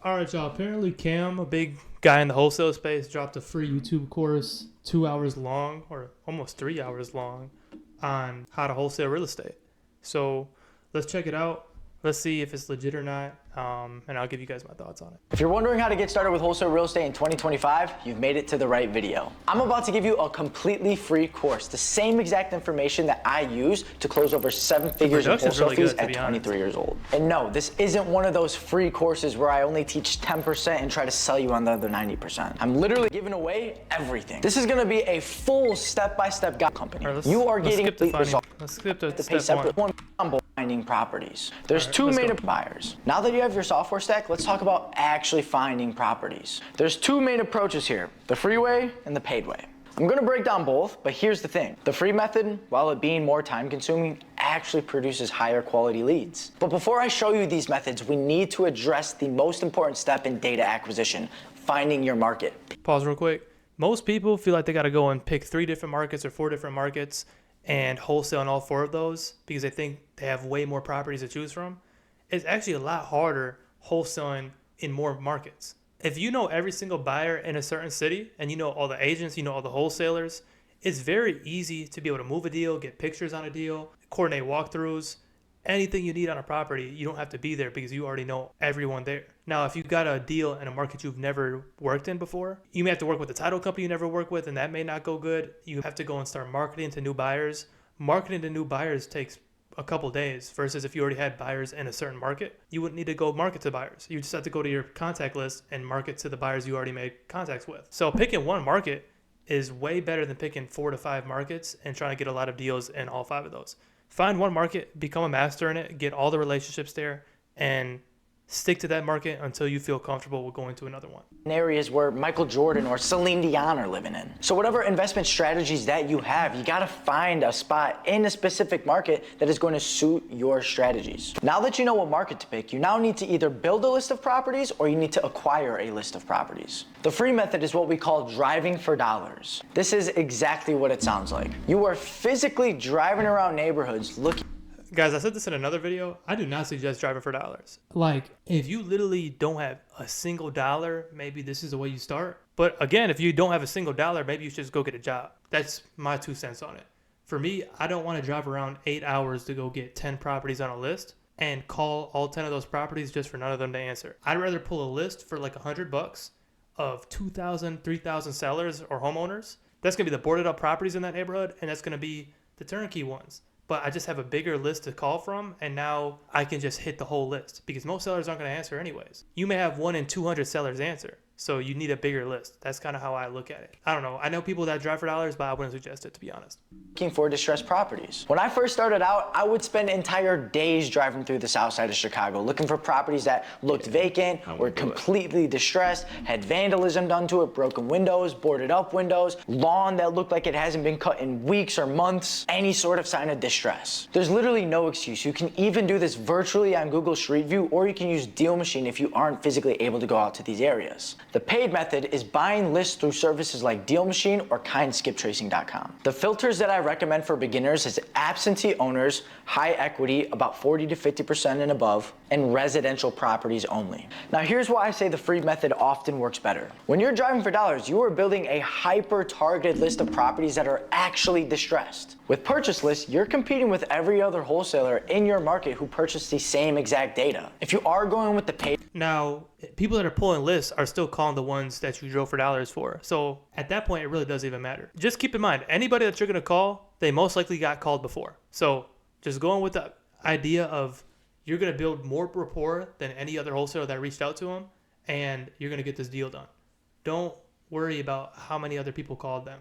All right, y'all. Apparently, Cam, a big guy in the wholesale space, dropped a free YouTube course 2 hours long, or almost 3 hours long, on how to wholesale real estate. So let's check it out. Let's see if it's legit or not, and I'll give you guys my thoughts on it. If you're wondering how to get started with wholesale real estate in 2025, you've made it to the right video. I'm about to give you a completely free course, the same exact information that I use to close over 7 figures in wholesale fees at 23 years old. And no, this isn't one of those free courses where I only teach 10% and try to sell you on the other 90%. I'm literally giving away everything. This is gonna be a full step-by-step guide company. Right, you are getting Let's skip to step one. Finding properties. There's two main buyers. Now that you have your software stack, let's talk about actually finding properties. There's two main approaches here, the free way and the paid way. I'm gonna break down both, but here's the thing. The free method, while it being more time consuming, actually produces higher quality leads. But before I show you these methods, we need to address the most important step in data acquisition, finding your market. Pause real quick. Most people feel like they gotta go and pick 3 different markets or 4 different markets and wholesale in all 4 of those because they think they have way more properties to choose from. It's actually a lot harder wholesaling in more markets. If you know every single buyer in a certain city and you know all the agents, you know all the wholesalers, it's very easy to be able to move a deal, get pictures on a deal, coordinate walkthroughs, anything you need on a property. You don't have to be there because you already know everyone there. Now, if you've got a deal in a market you've never worked in before, you may have to work with a title company you never worked with, and that may not go good. You have to go and start marketing to new buyers. Marketing to new buyers takes a couple days versus if you already had buyers in a certain market, you wouldn't need to go market to buyers. You just have to go to your contact list and market to the buyers you already made contacts with. So picking one market is way better than picking 4 to 5 markets and trying to get a lot of deals in all 5 of those. Find one market, become a master in it, get all the relationships there, and stick to that market until you feel comfortable with going to another one. In areas where Michael Jordan or Celine Dion are living in. So whatever investment strategies that you have, you gotta find a spot in a specific market that is going to suit your strategies. Now that you know what market to pick, you now need to either build a list of properties or you need to acquire a list of properties. The free method is what we call driving for dollars. This is exactly what it sounds like. You are physically driving around neighborhoods looking. Guys, I said this in another video. I do not suggest driving for dollars. Like, if you literally don't have a single dollar, maybe this is the way you start. But again, if you don't have a single dollar, maybe you should just go get a job. That's my 2 cents on it. For me, I don't want to drive around 8 hours to go get 10 properties on a list and call all 10 of those properties just for none of them to answer. I'd rather pull a list for like $100 of 2,000, 3,000 sellers or homeowners. That's going to be the boarded up properties in that neighborhood, and that's going to be the turnkey ones. But I just have a bigger list to call from, and now I can just hit the whole list because most sellers aren't going to answer anyways. You may have 1 in 200 sellers answer, so you need a bigger list. That's kind of how I look at it. I don't know. I know people that drive for dollars, but I wouldn't suggest it, to be honest. Looking for distressed properties. When I first started out, I would spend entire days driving through the south side of Chicago looking for properties that looked vacant, were completely distressed, had vandalism done to it, broken windows, boarded up windows, lawn that looked like it hasn't been cut in weeks or months, any sort of sign of distress. There's literally no excuse. You can even do this virtually on Google Street View, or you can use Deal Machine if you aren't physically able to go out to these areas. The paid method is buying lists through services like Deal Machine or kindskiptracing.com. The filters that I recommend for beginners is absentee owners, high equity, about 40 to 50% and above, and residential properties only. Now here's why I say the free method often works better. When you're driving for dollars, you are building a hyper-targeted list of properties that are actually distressed. With purchase lists, you're competing with every other wholesaler in your market who purchased the same exact data. If you are going with the paid. Now, people that are pulling lists are still calling the ones that you drove for dollars for. So at that point, it really doesn't even matter. Just keep in mind, anybody that you're going to call, they most likely got called before. So just going with the idea of you're going to build more rapport than any other wholesaler that reached out to them, and you're going to get this deal done. Don't worry about how many other people called them.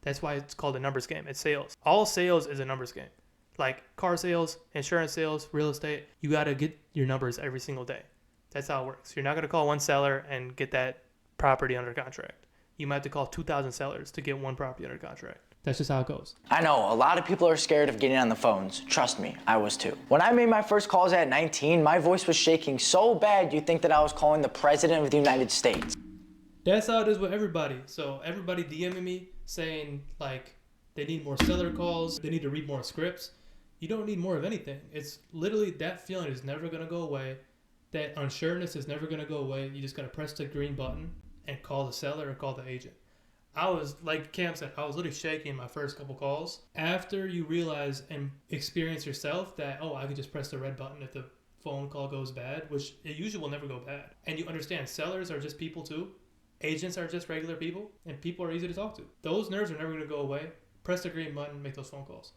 That's why it's called a numbers game. It's sales. All sales is a numbers game. Like car sales, insurance sales, real estate, you got to get your numbers every single day. That's how it works. You're not going to call one seller and get that property under contract. You might have to call 2,000 sellers to get one property under contract. That's just how it goes. I know, a lot of people are scared of getting on the phones. Trust me, I was too. When I made my first calls at 19, my voice was shaking so bad you'd think that I was calling the President of the United States. That's how it is with everybody. So everybody DMing me saying like they need more seller calls, they need to read more scripts. You don't need more of anything. It's literally that feeling is never going to go away. that unsureness is never going to go away. You just got to press the green button and call the seller or call the agent. I was, like Cam said, I was literally shaking my first couple calls. After you realize and experience yourself that, oh, I could just press the red button if the phone call goes bad, which it usually will never go bad. And you understand sellers are just people too. Agents are just regular people, and people are easy to talk to. Those nerves are never going to go away. Press the green button, make those phone calls.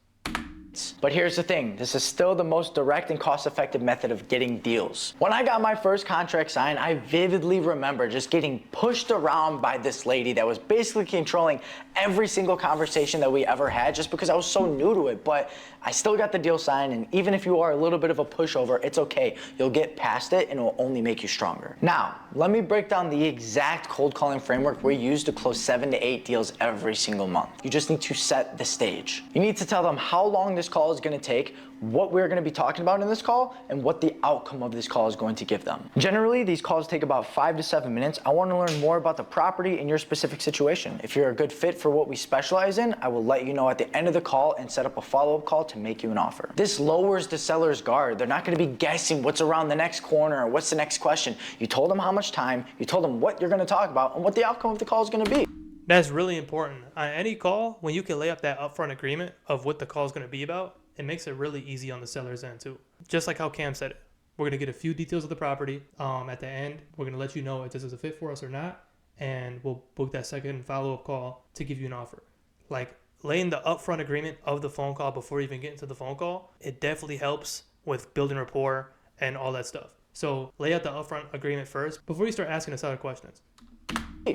But here's the thing, this is still the most direct and cost-effective method of getting deals. When I got my first contract signed, I vividly remember just getting pushed around by this lady that was basically controlling every single conversation that we ever had just because I was so new to it. But I still got the deal signed, and even if you are a little bit of a pushover, it's okay. You'll get past it and it will only make you stronger. Now, let me break down the exact cold calling framework we use to close 7 to 8 deals every single month. You just need to set the stage. You need to tell them how long this call is going to take, what we're going to be talking about in this call, and what the outcome of this call is going to give them. Generally, these calls take about 5 to 7 minutes. I want to learn more about the property and your specific situation. If you're a good fit for what we specialize in, I will let you know at the end of the call and set up a follow-up call to make you an offer. This lowers the seller's guard. They're not going to be guessing what's around the next corner or what's the next question. You told them how much time, you told them what you're going to talk about, and what the outcome of the call is going to be. That's really important. On any call, when you can lay up that upfront agreement of what the call is going to be about, it makes it really easy on the seller's end too. Just like how Cam said it. We're going to get a few details of the property. At the end, we're going to let you know if this is a fit for us or not, and we'll book that second follow-up call to give you an offer. Like laying the upfront agreement of the phone call before you even get into the phone call, it definitely helps with building rapport and all that stuff. So lay out the upfront agreement first before you start asking the seller questions.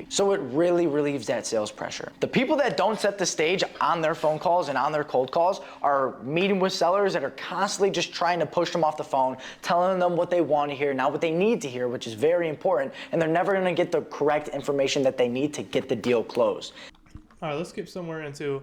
So it really relieves that sales pressure. The people that don't set the stage on their phone calls and on their cold calls are meeting with sellers that are constantly just trying to push them off the phone, telling them what they want to hear, not what they need to hear, which is very important, and they're never going to get the correct information that they need to get the deal closed. All right, let's skip somewhere into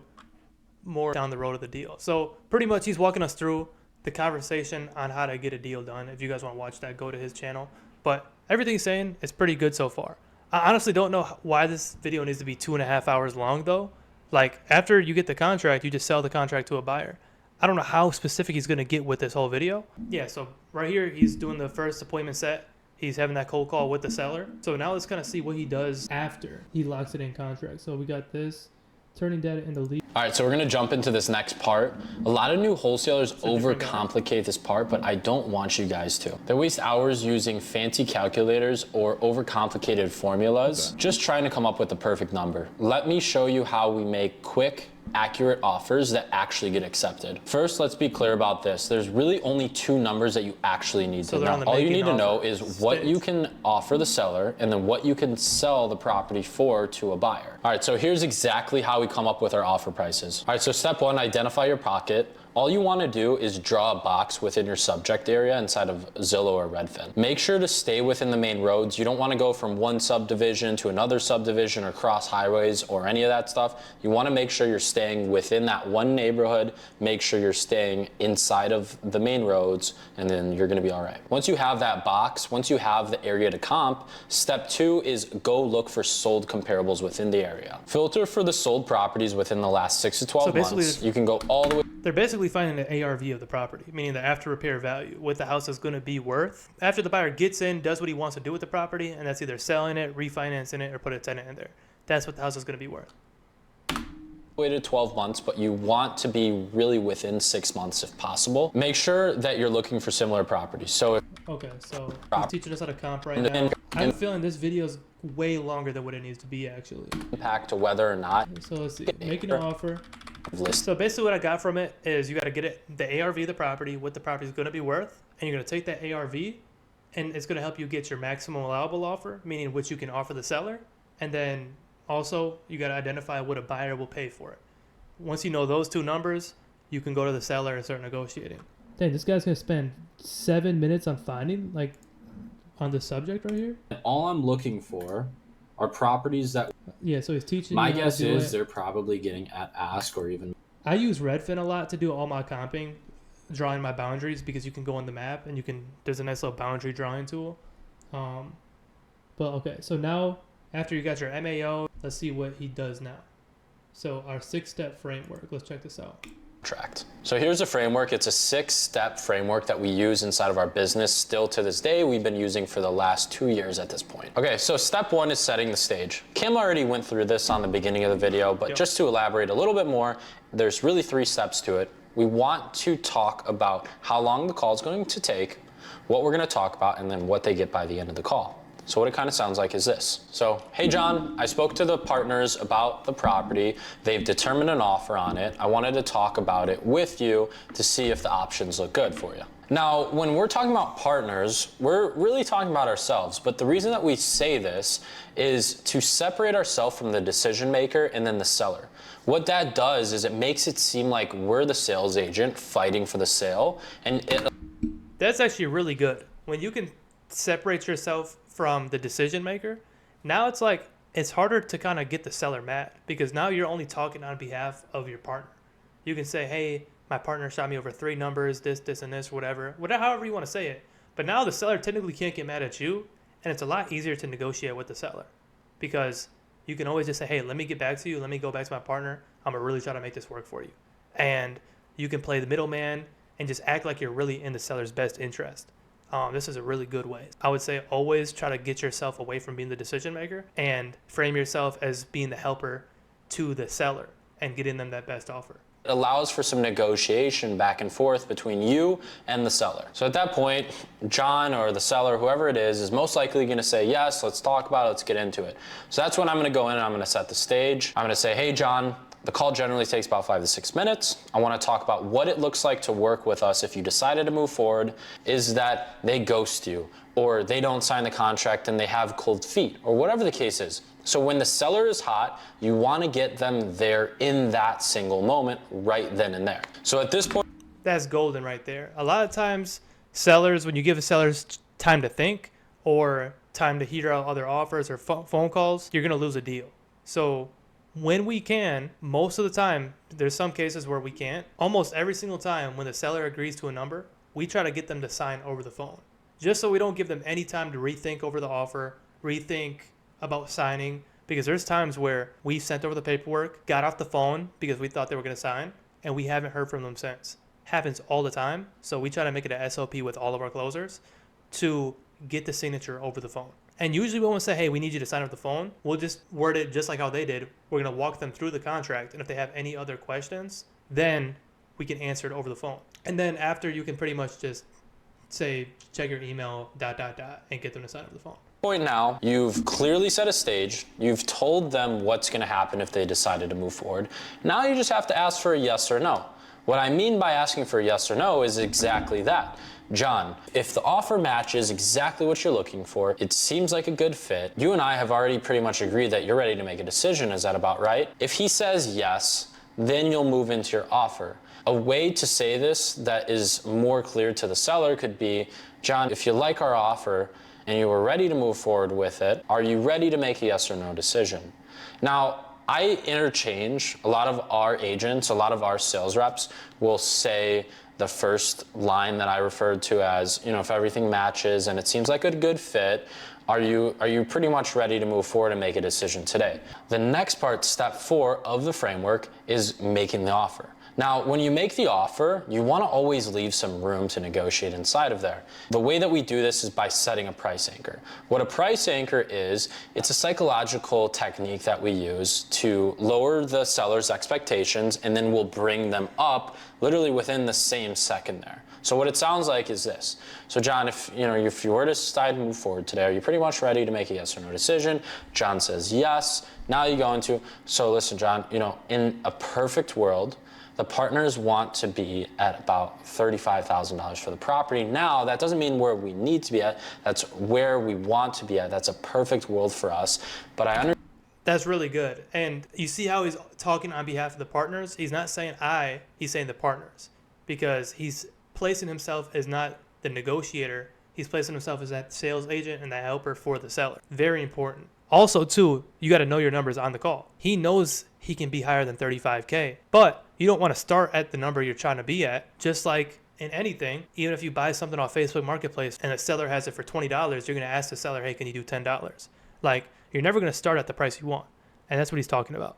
more down the road of the deal. So pretty much he's walking us through the conversation on how to get a deal done. If you guys want to watch that, go to his channel. But everything he's saying is pretty good so far. I honestly don't know why this video needs to be 2.5 hours long though. Like after you get the contract, you just sell the contract to a buyer. I don't know how specific he's going to get with this whole video. Yeah, so right here, he's doing the first appointment set. He's having that cold call with the seller. So now let's kind of see what he does after he locks it in contract. So we got this, turning data into lead. All right, so we're gonna jump into this next part. A lot of new wholesalers overcomplicate this part, but I don't want you guys to. They waste hours using fancy calculators or overcomplicated formulas, just trying to come up with the perfect number. Let me show you how we make quick, accurate offers that actually get accepted. First, let's be clear about this. There's really only 2 numbers that you actually need to know. All you need to know is what you can offer the seller and then what you can sell the property for to a buyer. All right, so here's exactly how we come up with our offer prices. All right, so step 1, identify your pocket. All you want to do is draw a box within your subject area inside of Zillow or Redfin. Make sure to stay within the main roads. You don't want to go from one subdivision to another subdivision or cross highways or any of that stuff. You want to make sure you're staying within that one neighborhood. Make sure you're staying inside of the main roads, and then you're going to be all right. Once you have that box, once you have the area to comp, step 2 is go look for sold comparables within the area. Filter for the sold properties within the last 6 to 12 months. You can go all the way. They're basically finding the ARV of the property, meaning the after repair value, what the house is going to be worth. After the buyer gets in, does what he wants to do with the property, and that's either selling it, refinancing it, or put a tenant in there. That's what the house is going to be worth. Waited 12 months, but you want to be really within 6 months if possible. Make sure that you're looking for similar properties. So okay, so he's teaching us how to comp right now. I'm feeling this video is way longer than what it needs to be actually. Impact to whether or not. So let's see, making an offer. So basically what I got from it is you got to get it, the ARV of the property, what the property is going to be worth, and you're going to take that ARV and it's going to help you get your maximum allowable offer, meaning what you can offer the seller. And then also you got to identify what a buyer will pay for it. Once you know those 2 numbers, you can go to the seller and start negotiating. Dang, this guy's going to spend 7 minutes on finding, like, on the subject right here. All I'm looking for are properties that. Yeah, so he's teaching. My guess is they're probably getting at ask or even. I use Redfin a lot to do all my comping, drawing my boundaries, because you can go on the map and you can. There's a nice little boundary drawing tool. But okay, so now after you got your MAO, let's see what he does now. So our 6-step framework. Let's check this out. contract. So here's a framework. It's a 6-step framework that we use inside of our business. Still to this day, we've been using for the last 2 years at this point. Okay, so step 1 is setting the stage. Cam already went through this on the beginning of the video, but just to elaborate a little bit more, there's really 3 steps to it. We want to talk about how long the call is going to take, what we're going to talk about, and then what they get by the end of the call. So what it kind of sounds like is this. So, hey John, I spoke to the partners about the property. They've determined an offer on it. I wanted to talk about it with you to see if the options look good for you. Now, when we're talking about partners, we're really talking about ourselves. But the reason that we say this is to separate ourselves from the decision maker and then the seller. What that does is it makes it seem like we're the sales agent fighting for the sale. And That's actually really good. When you can separate yourself from the decision maker, now it's like it's harder to kind of get the seller mad because now you're only talking on behalf of your partner. You can say, hey, my partner shot me over 3 numbers, this, and this, whatever, however you want to say it. But now the seller technically can't get mad at you, and it's a lot easier to negotiate with the seller because you can always just say, hey, let me get back to you. Let me go back to my partner. I'm going to really try to make this work for you. And you can play the middleman and just act like you're really in the seller's best interest. This is a really good way. I would say always try to get yourself away from being the decision maker and frame yourself as being the helper to the seller and getting them that best offer. it allows for some negotiation back and forth between you and the seller. So at that point, John or the seller, whoever it is most likely going to say, yes, let's talk about it, let's get into it. So that's when I'm going to go in and I'm going to set the stage. I'm going to say, hey, John, the call generally takes about 5 to 6 minutes. I want to talk about what it looks like to work with us if you decided to move forward. Is that they ghost you, or they don't sign the contract and they have cold feet, or whatever the case is. So when the seller is hot, you want to get them there in that single moment, right then and there. So at this point, that's golden right there. A lot of times, sellers, when you give a sellers time to think or time to hear out other offers or phone calls, you're going to lose a deal. So when we can, most of the time, there's some cases where we can't. Almost every single time when the seller agrees to a number, we try to get them to sign over the phone. Just so we don't give them any time to rethink over the offer, rethink about signing. Because there's times where we sent over the paperwork, got off the phone because we thought they were going to sign, and we haven't heard from them since. Happens all the time. So we try to make it an SOP with all of our closers to get the signature over the phone. And usually we won't say, hey, we need you to sign over the phone. We'll just word it just like how they did. We're going to walk them through the contract. And if they have any other questions, then we can answer it over the phone. And then after, you can pretty much just say, check your email, ... and get them to sign over the phone. Point now, you've clearly set a stage. You've told them what's going to happen if they decided to move forward. Now you just have to ask for a yes or no. What I mean by asking for a yes or no is exactly that. John, if the offer matches exactly what you're looking for, it seems like a good fit. You and I have already pretty much agreed that you're ready to make a decision. Is that about right? If he says yes, then you'll move into your offer. A way to say this that is more clear to the seller could be, John, if you like our offer and you were ready to move forward with it, are you ready to make a yes or no decision? Now, I interchange. A lot of our agents, a lot of our sales reps will say the first line that I referred to as, if everything matches and it seems like a good fit, are you pretty much ready to move forward and make a decision today? The next part, step 4 of the framework, is making the offer. Now, when you make the offer, you want to always leave some room to negotiate inside of there. The way that we do this is by setting a price anchor. What a price anchor is, it's a psychological technique that we use to lower the seller's expectations, and then we'll bring them up literally within the same second there. So what it sounds like is this. So John, if you were to decide to move forward today, are you pretty much ready to make a yes or no decision? John says yes. Now you go into, so listen, John, in a perfect world, the partners want to be at about $35,000 for the property. Now, that doesn't mean where we need to be at. That's where we want to be at. That's a perfect world for us. But I understand. That's really good. And you see how he's talking on behalf of the partners? He's not saying he's saying the partners. Because he's placing himself as not the negotiator. He's placing himself as that sales agent and that helper for the seller. Very important. Also, too, you got to know your numbers on the call. He knows he can be higher than 35K, but you don't want to start at the number you're trying to be at. Just like in anything, even if you buy something off Facebook Marketplace and the seller has it for $20, you're going to ask the seller, hey, can you do $10? Like, you're never going to start at the price you want. And that's what he's talking about.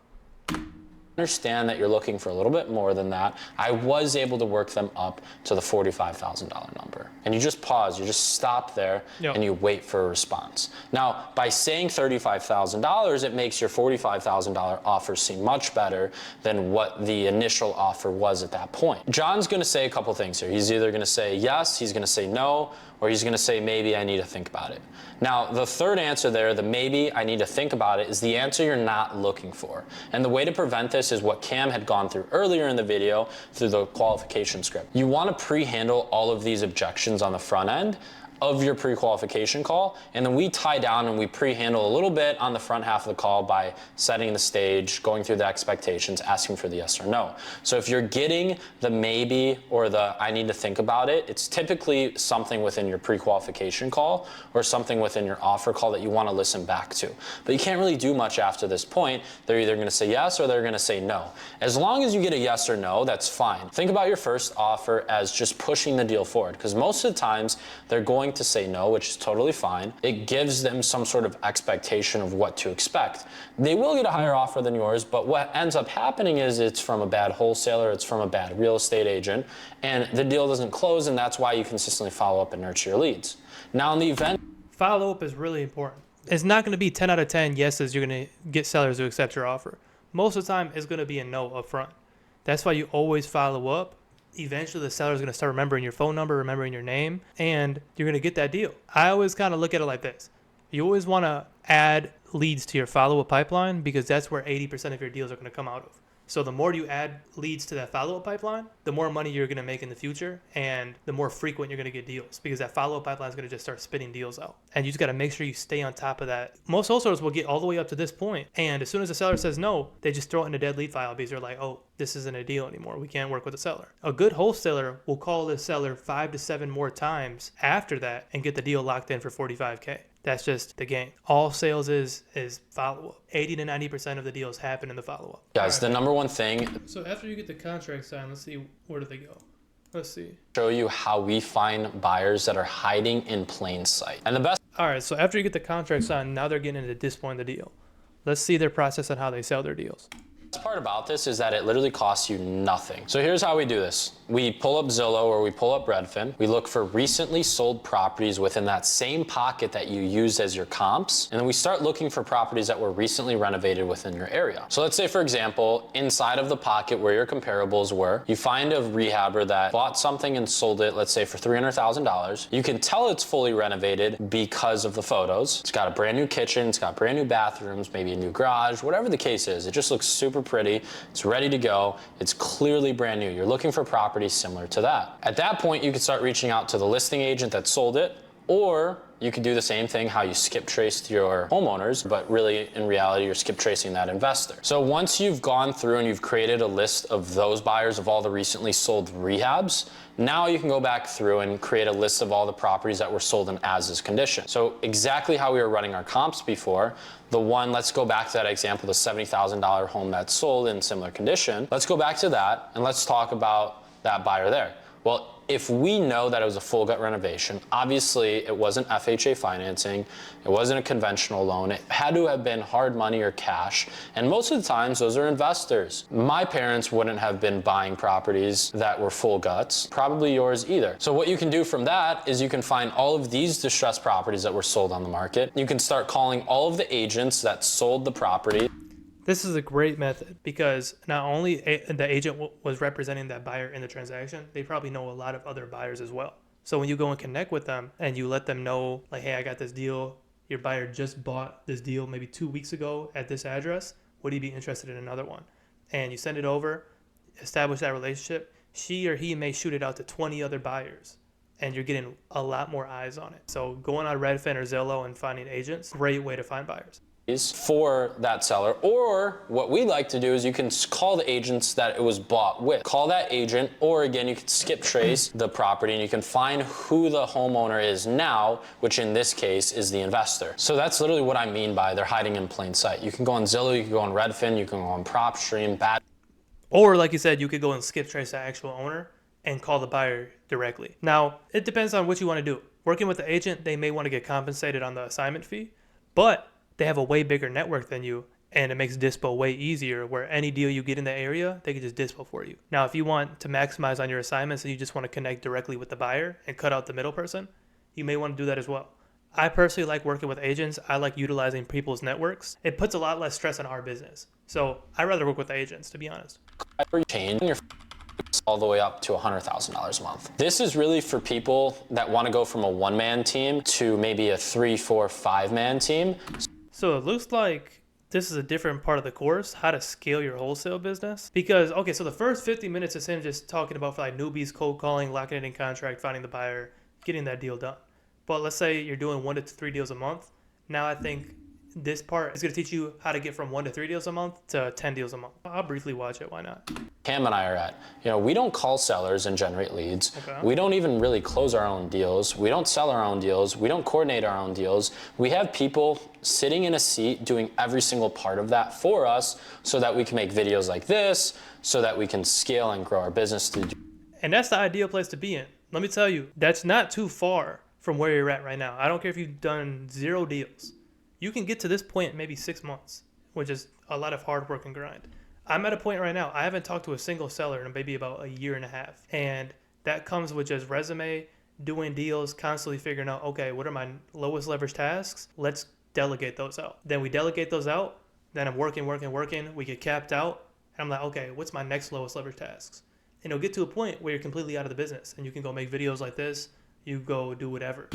Understand that you're looking for a little bit more than that. I was able to work them up to the $45,000 number. And you just pause, you just stop there, Yep. and you wait for a response. Now, by saying $35,000, it makes your $45,000 offer seem much better than what the initial offer was at that point. John's gonna say a couple things here. He's either gonna say yes, he's gonna say no, or he's gonna say maybe I need to think about it. Now, the third answer there, the maybe I need to think about it, is the answer you're not looking for. And the way to prevent this is what Cam had gone through earlier in the video through the qualification script. You want to pre-handle all of these objections on the front end of your pre-qualification call, and then we tie down and we pre-handle a little bit on the front half of the call by setting the stage, going through the expectations, asking for the yes or no. So if you're getting the maybe or the I need to think about it, it's typically something within your pre-qualification call or something within your offer call that you want to listen back to. But you can't really do much after this point. They're either going to say yes or they're going to say no. As long as you get a yes or no, that's fine. Think about your first offer as just pushing the deal forward, because most of the times they're going to say no, which is totally fine. It gives them some sort of expectation of what to expect. They will get a higher offer than yours, but what ends up happening is it's from a bad wholesaler, it's from a bad real estate agent, and the deal doesn't close, and that's why you consistently follow up and nurture your leads. Now in the event Follow up is really important. It's not going to be 10 out of 10 yeses you're going to get sellers to accept your offer. Most of the time, it's going to be a no up front. That's why you always follow up. Eventually, the seller is going to start remembering your phone number, remembering your name, and you're going to get that deal. I always kind of look at it like this. You always want to add leads to your follow-up pipeline because that's where 80% of your deals are going to come out of. So the more you add leads to that follow-up pipeline, the more money you're going to make in the future and the more frequent you're going to get deals because that follow-up pipeline is going to just start spitting deals out. And you just got to make sure you stay on top of that. Most wholesalers will get all the way up to this point, and as soon as the seller says no, they just throw it in a dead lead file because they're like, oh, this isn't a deal anymore. We can't work with the seller. A good wholesaler will call the seller 5 to 7 more times after that and get the deal locked in for $45K. That's just the game. All sales is follow-up. 80 to 90% of the deals happen in the follow-up. guys, the number one thing, So after you get the contract signed, let's see, where do they go? Let's see. show you how we find buyers that are hiding in plain sight. And the best All right, so after you get the contract signed, now they're getting into this point of the deal. Let's see their process on how they sell their deals. part about this is that it literally costs you nothing. So here's how we do this. We pull up Zillow or we pull up Redfin. We look for recently sold properties within that same pocket that you used as your comps. And then we start looking for properties that were recently renovated within your area. So let's say, for example, inside of the pocket where your comparables were, you find a rehabber that bought something and sold it, let's say for $300,000. You can tell it's fully renovated because of the photos. It's got a brand new kitchen, it's got brand new bathrooms, maybe a new garage, whatever the case is. It just looks super pretty. It's ready to go. It's clearly brand new. You're looking for properties similar to that. At that point, you can start reaching out to the listing agent that sold it, or you could do the same thing, how you skip traced your homeowners, but really in reality, you're skip tracing that investor. So once you've gone through and you've created a list of those buyers of all the recently sold rehabs, now you can go back through and create a list of all the properties that were sold in as-is condition. So exactly how we were running our comps before, the one, let's go back to that example, the $70,000 home that's sold in similar condition. Let's go back to that and let's talk about that buyer there. Well, if we know that it was a full gut renovation, obviously it wasn't FHA financing, it wasn't a conventional loan, it had to have been hard money or cash, and most of the times those are investors. My parents wouldn't have been buying properties that were full guts, probably yours either. So what you can do from that is you can find all of these distressed properties that were sold on the market. You can start calling all of the agents that sold the property. This is a great method because not only the agent was representing that buyer in the transaction, they probably know a lot of other buyers as well. So when you go and connect with them and you let them know, like, hey, I got this deal. Your buyer just bought this deal maybe 2 weeks ago at this address. Would he be interested in another one? And you send it over, establish that relationship. She or he may shoot it out to 20 other buyers, and you're getting a lot more eyes on it. So going on Redfin or Zillow and finding agents, great way to find buyers For that seller. Or what we like to do is you can call the agents that it was bought with. Call that agent, or again, you can skip trace the property and you can find who the homeowner is now, which in this case is the investor. So that's literally what I mean by they're hiding in plain sight. You can go on Zillow, you can go on Redfin, you can go on PropStream, Or like you said, you could go and skip trace the actual owner and call the buyer directly. Now, it depends on what you want to do. Working with the agent, they may want to get compensated on the assignment fee, but they have a way bigger network than you, And it makes dispo way easier, where any deal you get in the area, they can just dispo for you. Now, if you want to maximize on your assignments and you just want to connect directly with the buyer and cut out the middle person, you may want to do that as well. I personally like working with agents. I like utilizing people's networks. It puts a lot less stress on our business. So I'd rather work with agents, to be honest. Change your all the way up to $100,000 a month. This is really for people that want to go from a one-man team to maybe a 3, 4, 5-man team. So it looks like this is a different part of the course, how to scale your wholesale business. Because, okay, so the first 50 minutes is him just talking about for like newbies, cold calling, locking it in contract, finding the buyer, getting that deal done. But let's say you're doing 1 to 3 deals a month. Now I think this part is going to teach you how to get from 1 to 3 deals a month to 10 deals a month. I'll briefly watch it. Why not? Cam and I are at, we don't call sellers and generate leads. Okay. We don't even really close our own deals. We don't sell our own deals. We don't coordinate our own deals. We have people sitting in a seat doing every single part of that for us so that we can make videos like this, so that we can scale and grow our business. And that's the ideal place to be in. Let me tell you, that's not too far from where you're at right now. I don't care if you've done 0 deals. You can get to this point in maybe 6 months, which is a lot of hard work and grind. I'm at a point right now, I haven't talked to a single seller in maybe about a year and a half. And that comes with just resume, doing deals, constantly figuring out, okay, what are my lowest leverage tasks? Let's delegate those out. Then we delegate those out. Then I'm working. We get capped out. And I'm like, okay, what's my next lowest leverage tasks? And it'll get to a point where you're completely out of the business and you can go make videos like this. You go do whatever.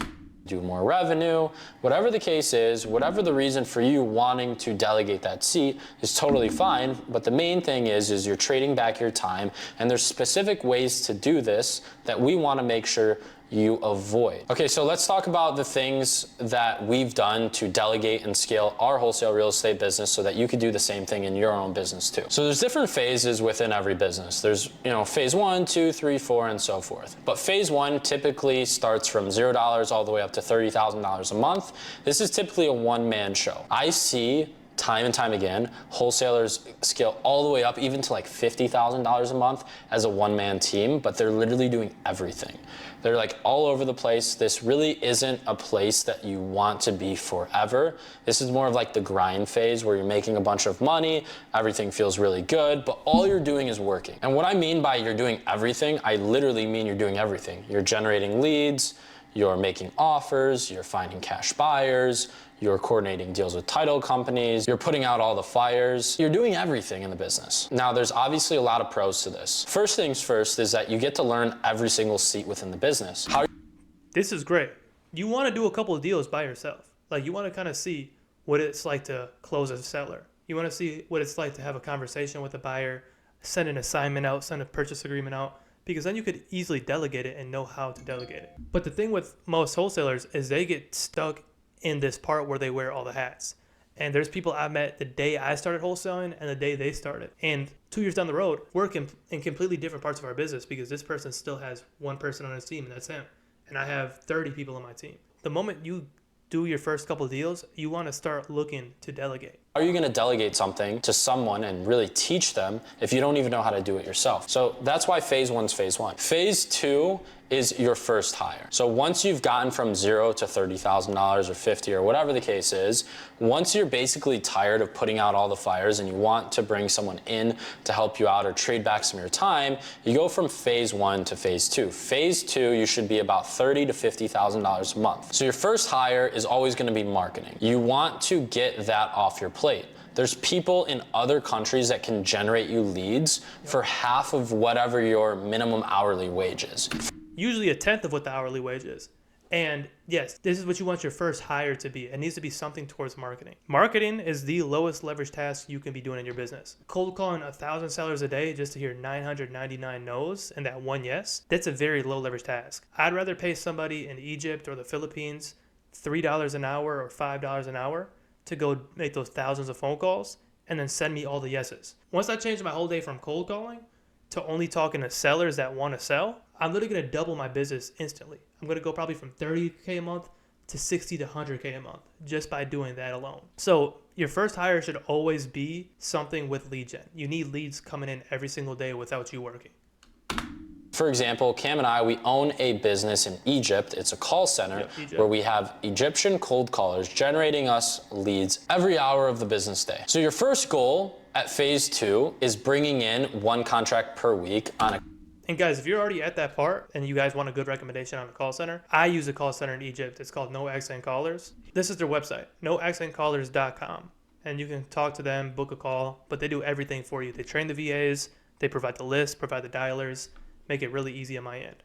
Do more revenue, whatever the case is, whatever the reason for you wanting to delegate that seat is totally fine. But the main thing is you're trading back your time, and there's specific ways to do this that we want to make sure you avoid. Okay, so let's talk about the things that we've done to delegate and scale our wholesale real estate business so that you could do the same thing in your own business too. So there's different phases within every business. There's, phase 1, 2, 3, 4, and so forth. But phase 1 typically starts from $0 all the way up to $30,000 a month. This is typically a one-man show. I see time and time again, wholesalers scale all the way up even to like $50,000 a month as a one-man team, but they're literally doing everything. They're like all over the place. This really isn't a place that you want to be forever. This is more of like the grind phase where you're making a bunch of money, everything feels really good, but all you're doing is working. And what I mean by you're doing everything, I literally mean you're doing everything. You're generating leads, you're making offers, you're finding cash buyers, you're coordinating deals with title companies, you're putting out all the fires, you're doing everything in the business. Now, there's obviously a lot of pros to this. First things first is that you get to learn every single seat within the business. This is great. You want to do a couple of deals by yourself. Like, you want to kind of see what it's like to close a seller. You want to see what it's like to have a conversation with a buyer, send an assignment out, send a purchase agreement out, because then you could easily delegate it and know how to delegate it. But the thing with most wholesalers is they get stuck in this part where they wear all the hats. And there's people I met the day I started wholesaling and the day they started. And 2 years down the road, we're in completely different parts of our business because this person still has one person on his team and that's him. And I have 30 people on my team. The moment you do your first couple of deals, you want to start looking to delegate. How are you going to delegate something to someone and really teach them if you don't even know how to do it yourself? So that's why phase 1 is phase 1. Phase 2 is your first hire. So once you've gotten from 0 to $30,000 or 50 or whatever the case is, once you're basically tired of putting out all the fires and you want to bring someone in to help you out or trade back some of your time, you go from phase 1 to phase 2. Phase 2, you should be about $30,000 to $50,000 a month. So your first hire is always going to be marketing. You want to get that off your plate. There's people in other countries that can generate you leads for half of whatever your minimum hourly wage is. Usually 1/10 of what the hourly wage is. And yes, this is what you want your first hire to be. It needs to be something towards marketing. Marketing is the lowest leverage task you can be doing in your business. Cold calling 1,000 sellers a day just to hear 999 no's and that one yes, that's a very low leverage task. I'd rather pay somebody in Egypt or the Philippines $3 an hour or $5 an hour to go make those thousands of phone calls and then send me all the yeses. Once I changed my whole day from cold calling to only talking to sellers that want to sell, I'm literally going to double my business instantly. I'm going to go probably from $30K a month to $60 to $100K a month just by doing that alone. So your first hire should always be something with lead gen. You need leads coming in every single day without you working. For example, Cam and I, we own a business in Egypt. It's a call center where we have Egyptian cold callers generating us leads every hour of the business day. So your first goal at phase 2 is bringing in 1 contract per week on a. And guys, if you're already at that part and you guys want a good recommendation on a call center, I use a call center in Egypt. It's called No Accent Callers. This is their website, noaccentcallers.com. And you can talk to them, book a call, but they do everything for you. They train the VAs, they provide the list, provide the dialers, make it really easy on my end.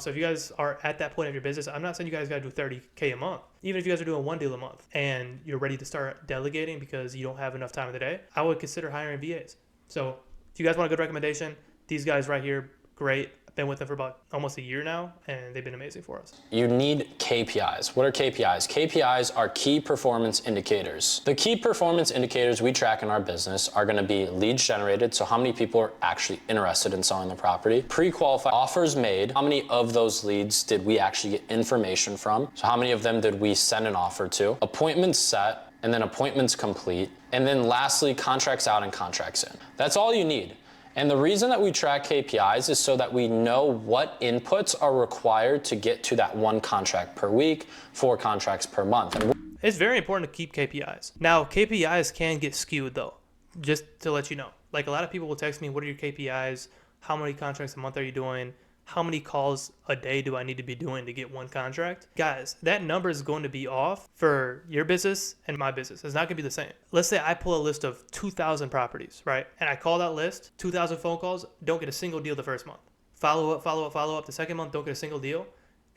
So if you guys are at that point of your business, I'm not saying you guys got to do 30K a month. Even if you guys are doing 1 deal a month and you're ready to start delegating because you don't have enough time in the day, I would consider hiring VAs. So if you guys want a good recommendation, these guys right here, great. I've been with them for about almost a year now, and they've been amazing for us. You need KPIs. What are KPIs? KPIs are key performance indicators. The key performance indicators we track in our business are going to be leads generated, so how many people are actually interested in selling the property, pre-qualified offers made, how many of those leads did we actually get information from, so how many of them did we send an offer to, appointments set, and then appointments complete, and then lastly, contracts out and contracts in. That's all you need. And the reason that we track KPIs is so that we know what inputs are required to get to that 1 contract per week, 4 contracts per month. It's very important to keep KPIs. Now, KPIs can get skewed though, just to let you know. Like a lot of people will text me, what are your KPIs? How many contracts a month are you doing? How many calls a day do I need to be doing to get 1 contract? Guys, that number is going to be off for your business and my business. It's not going to be the same. Let's say I pull a list of 2,000 properties, right? And I call that list, 2,000 phone calls, don't get a single deal the first month. Follow up. The second month, don't get a single deal.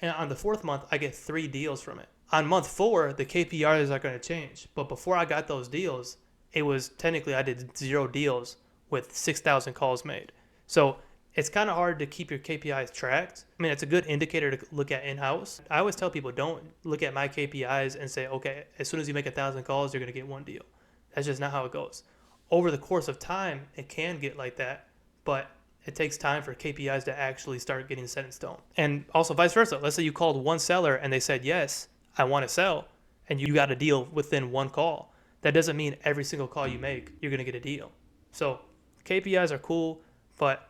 And on the 4th month, I get 3 deals from it. On month 4, the KPIs are going to change. But before I got those deals, it was technically I did 0 deals with 6,000 calls made. So it's kind of hard to keep your KPIs tracked. I mean, it's a good indicator to look at in-house. I always tell people, don't look at my KPIs and say, okay, as soon as you make 1,000 calls, you're going to get 1 deal. That's just not how it goes. Over the course of time, it can get like that, but it takes time for KPIs to actually start getting set in stone. And also vice versa. Let's say you called 1 seller and they said, yes, I want to sell, and you got a deal within 1 call. That doesn't mean every single call you make, you're going to get a deal. So KPIs are cool, but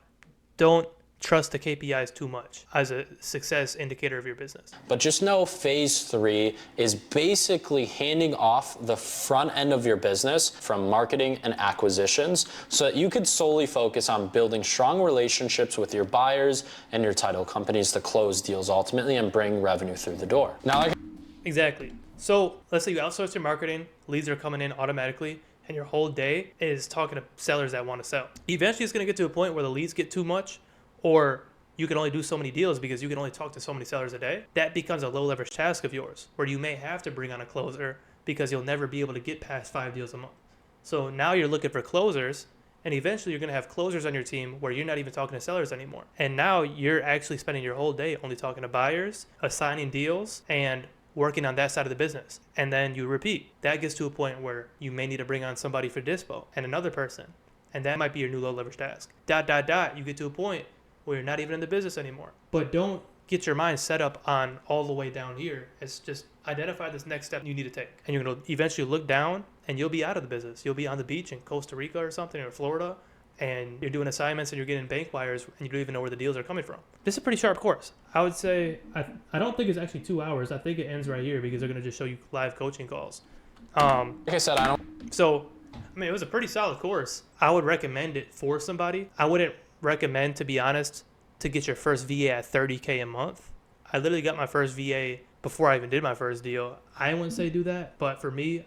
don't trust the KPIs too much as a success indicator of your business. But just know phase 3 is basically handing off the front end of your business from marketing and acquisitions so that you could solely focus on building strong relationships with your buyers and your title companies to close deals ultimately and bring revenue through the door. Now, Exactly. So let's say you outsource your marketing, leads are coming in automatically, and your whole day is talking to sellers that want to sell. Eventually, it's going to get to a point where the leads get too much, or you can only do so many deals because you can only talk to so many sellers a day. That becomes a low leverage task of yours, where you may have to bring on a closer because you'll never be able to get past 5 deals a month. So now you're looking for closers, and eventually you're going to have closers on your team where you're not even talking to sellers anymore. And now you're actually spending your whole day only talking to buyers, assigning deals, and working on that side of the business. And then you repeat. That gets to a point where you may need to bring on somebody for dispo and another person. And that might be your new low leverage task. You get to a point where you're not even in the business anymore. But don't get your mind set up on all the way down here. It's just identify this next step you need to take. And you're going to eventually look down and you'll be out of the business. You'll be on the beach in Costa Rica or something, or Florida, and you're doing assignments and you're getting bank wires and you don't even know where the deals are coming from. This is a pretty sharp course. I would say, I don't think it's actually 2 hours. I think it ends right here because they're going to just show you live coaching calls. like I said, So, I mean, it was a pretty solid course. I would recommend it for somebody. I wouldn't recommend, to be honest, to get your first VA at 30K a month. I literally got my first VA before I even did my first deal. I wouldn't say do that, but for me,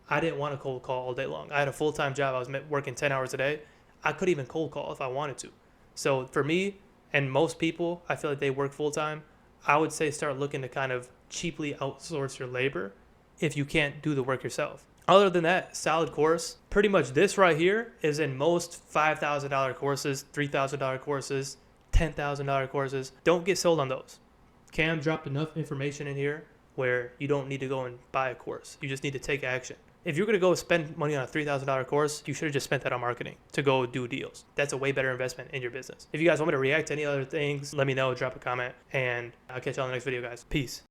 I didn't want to cold call all day long. I had a full-time job. I was working 10 hours a day. I could even cold call if I wanted to. So for me and most people, I feel like they work full-time. I would say start looking to kind of cheaply outsource your labor if you can't do the work yourself. Other than that, solid course. Pretty much this right here is in most $5,000 courses, $3,000 courses, $10,000 courses. Don't get sold on those. Cam dropped enough information in here where you don't need to go and buy a course. You just need to take action. If you're going to go spend money on a $3,000 course, you should have just spent that on marketing to go do deals. That's a way better investment in your business. If you guys want me to react to any other things, let me know, drop a comment, and I'll catch you on the next video, guys. Peace.